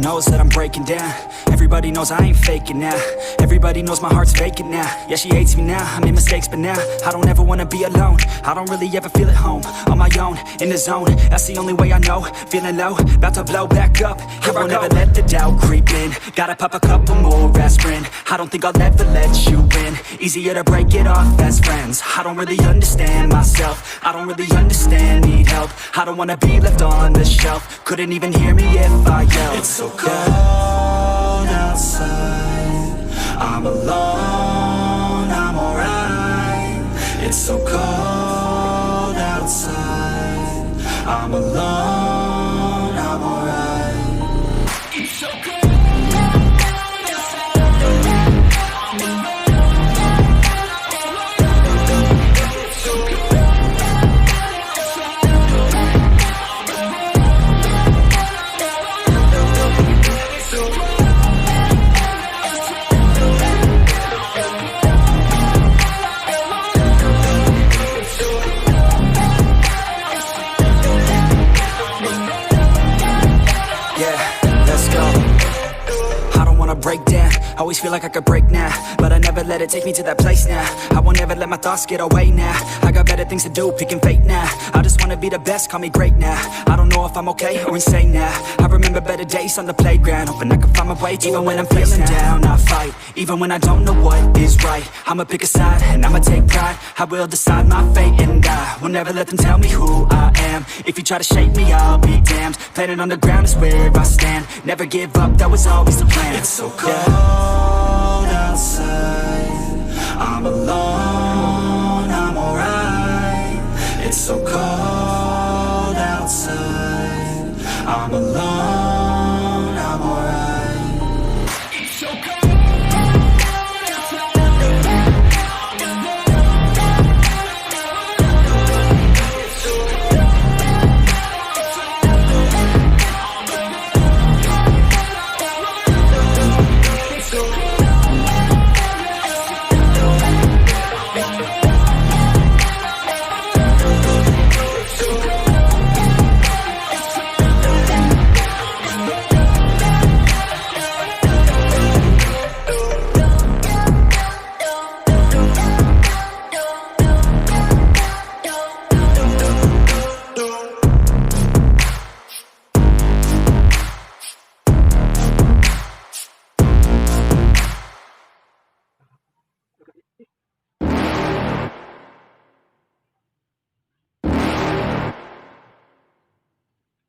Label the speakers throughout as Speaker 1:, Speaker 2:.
Speaker 1: knows that I'm breaking down. Everybody knows I ain't faking now. Everybody knows my heart's vacant now. Yeah, she hates me now, I made mistakes but now I don't ever wanna be alone. I don't really ever feel at home. On my own, in the zone, that's the only way I know. Feeling low, about to blow back up. Here I won't ever let the doubt creep in. Gotta pop a couple more aspirin. I don't think I'll ever let you in. Easier to break it off as friends. I don't really understand myself. I don't really understand, need help. I don't wanna be left on the shelf. Couldn't even hear me if I yelled. It's so cold outside, I'm alone, I'm alright. It's so cold outside, I'm alone, I'm alright. It's so cold. Break down, always feel like I could break now, but I never let it take me to that place now. I won't ever let my thoughts get away now. I got better things to do, picking fate now. I just wanna be the best, call me great now. I don't know if I'm okay or insane now. I remember better days on the playground, hoping I can find my way. Even when I'm feeling down, I fight. Even when I don't know what is right, I'ma pick a side and I'ma take pride. I will decide my fate and I will never let them tell me who I am. If you try to shake me, I'll be damned. Planet on the ground is where I stand. Never give up, that was always the plan. It's so cold outside, I'm alone, I'm alright. It's so cold outside, I'm alone, I'm alright. It's so cold.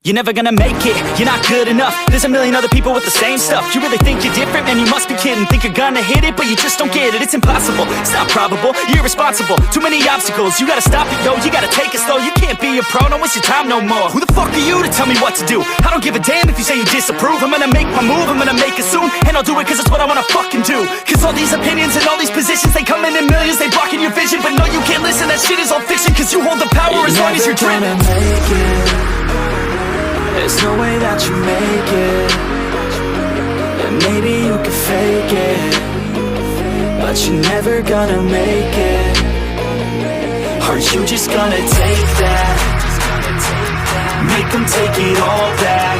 Speaker 1: You're never gonna make it, you're not good enough. There's a million other people with the same stuff. You really think you're different? Man, you must be kidding. Think you're gonna hit it, but you just don't get it. It's impossible, it's not probable, you're irresponsible. Too many obstacles, you gotta stop it, yo. You gotta take it slow, you can't be a pro. Don't waste your time no more. Who the fuck are you to tell me what to do? I don't give a damn if you say you disapprove. I'm gonna make my move, I'm gonna make it soon. And I'll do it cause it's what I wanna fucking do. Cause all these opinions and all these positions, they come in millions, they blocking your vision. But no, you can't listen, that shit is all fiction. Cause you hold the power as long as you're dreaming. There's no way that you make it. And maybe you can fake it, but you're never gonna make it. Are you just gonna take that? Make them take it all back.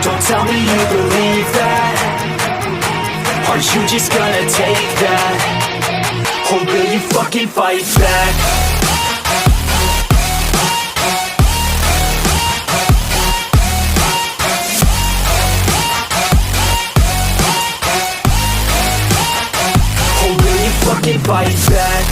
Speaker 1: Don't tell me you believe that. Are you just gonna take that? Or will you fucking fight back? Fucking fight back.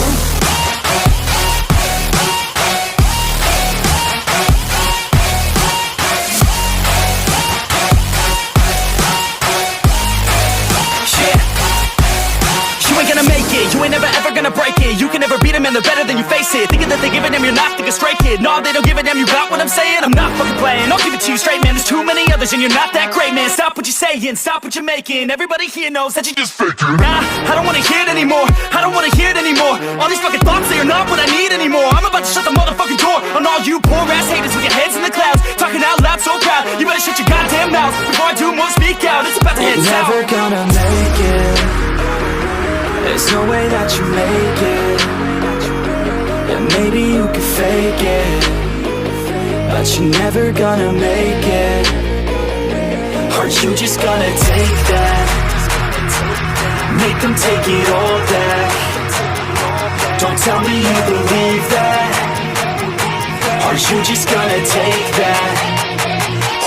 Speaker 1: You ain't gonna make it, you ain't never ever gonna break it. You can never beat them and they're better than you face it. Thinking that they give a damn, you're not, think a straight kid. No, they don't give a damn, you got what I'm saying? I'm not fucking playing, I'll give it to you straight, man. There's too many others and you're not that great, man. Stop what you're saying, stop what you're making. Everybody here knows that you just faking. Nah, I don't wanna hear it anymore, I don't wanna hear it anymore. All these fucking thoughts, they are not what I need anymore. I'm about to shut the motherfucking door on all you poor ass haters with your heads in the clouds, talking out loud so proud. You better shut your goddamn mouth before I do more, speak out. It's about to head south. You're never gonna make it. There's no way that you make it. And maybe you can fake it, but you're never gonna make it. Are you just gonna take that? Make them take it all back. Don't tell me you believe that. Are you just gonna take that?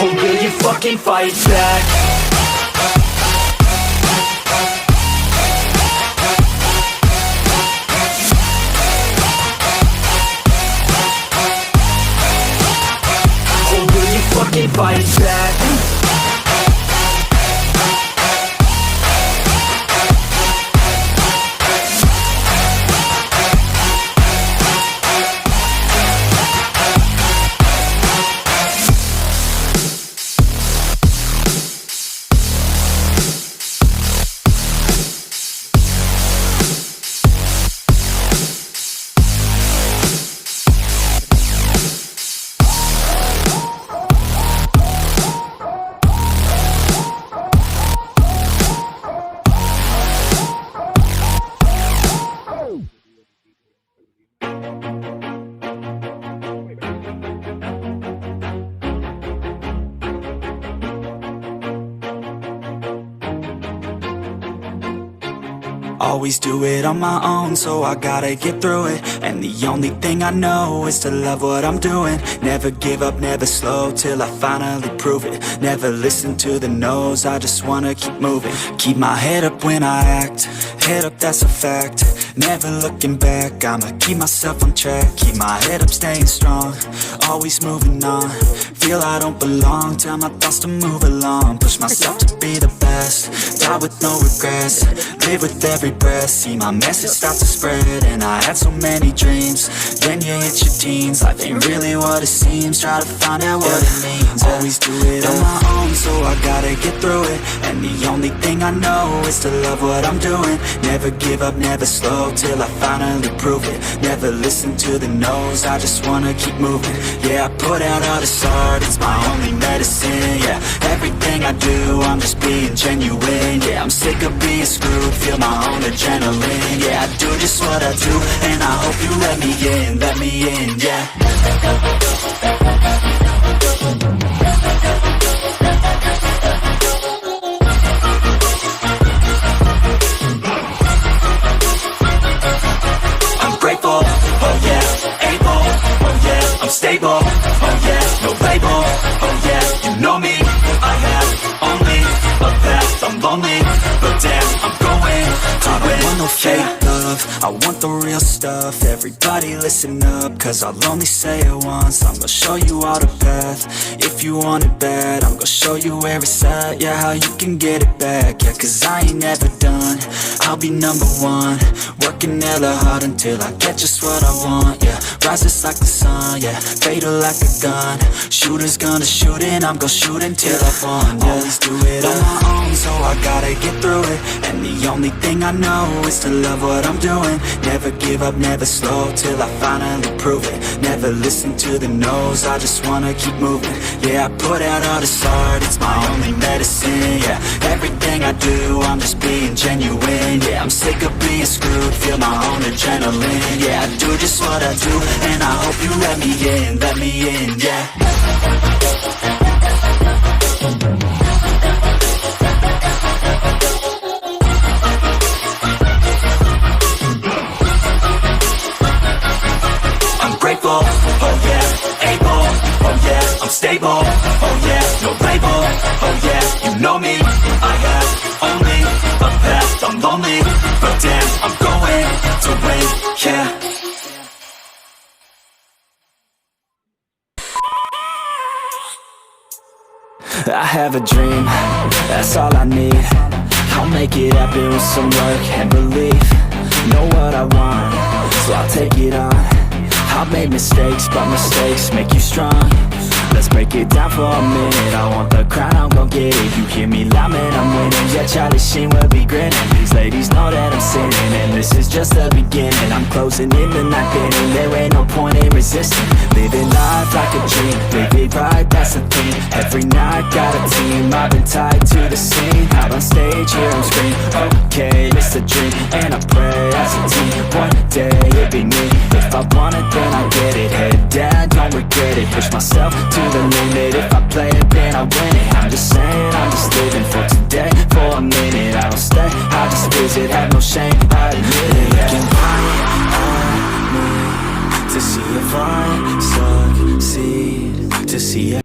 Speaker 1: Or will you fucking fight back? Or will you fucking fight back? Always do it on my own, so I gotta get through it. And the only thing I know is to love what I'm doing. Never give up, never slow, till I finally prove it. Never listen to the no's, I just wanna keep moving. Keep my head up when I act, head up, that's a fact. Never looking back, I'ma keep myself on track. Keep my head up, staying strong, always moving on. Feel I don't belong, tell my thoughts to move along. Push myself to be the best, die with no regrets. Live with every breath, see my message start to spread. And I had so many dreams, then you hit your teens. Life ain't really what it seems, try to find out what it means. Always do it on my own, so I gotta get through it. And the only thing I know is to love what I'm doing. Never give up, never slow, till I finally prove it. Never listen to the no's, I just wanna keep moving. Yeah, I put out all this art, it's my only medicine. Yeah, everything I do, I'm just being genuine. Yeah, I'm sick of being screwed, feel my own adrenaline. Yeah, I do just what I do, and I hope you let me in, yeah. I'm grateful, oh yeah, able, oh yeah, I'm stable, oh yeah, no label, oh yeah, you know me, I have only a past, I'm lonely, but damn, I'm going to win. I don't want no fake love, I want the real stuff. Everybody listen up, cause I'll only say it once. I'm gonna show you all the path, if you want it bad. I'm gonna show you where it's at, yeah, how you can get it back. Yeah, cause I ain't never done, I'll be number one. Working hella hard until I get just what I want, yeah. Rises like the sun, yeah, fatal like a gun. Shooter's gonna shoot and I'm gonna shoot until I won, yeah. Always do it on my own, so I gotta get through it. And the only thing I know is to love what I'm doing. Never give up, never slow, till I finally prove it. Never listen to the no's, I just wanna keep moving. Yeah, I put out all this art, it's my only medicine. Yeah, everything I do, I'm just being genuine. Yeah, I'm sick of being screwed, feel my own adrenaline. Yeah, I do just what I do, and I hope you let me in, yeah. Grateful, oh yeah, able, oh yeah, I'm stable, oh yeah, no label, oh yeah, you know me, I have only a past, I'm lonely, but damn, I'm going to win, yeah. I have a dream, that's all I need. I'll make it happen with some work and belief. Know what I want, so I'll take it on. I've made mistakes, but mistakes make you strong. Let's break it down for a minute. I want the crown, I'm gon' get it. You hear me loud, man, I'm winning. Yeah, Charlie Sheen will be grinning. These ladies know that I'm sinning, and this is just the beginning. I'm closing in the night inning. There ain't no point in resisting. Living life like a dream, live it right, that's the thing. Every night, got a team, I've been tied to the scene. Out on stage, here on screen. Okay, it's a dream, and I pray as a team. One day, it'll be me. If I want it, then I get it. Head down, don't regret it. Push myself to the limit. If I play it, then I win it. I'm just saying, I'm just it, have no shame, I admit it. Looking right at me, to see if I succeed, to see if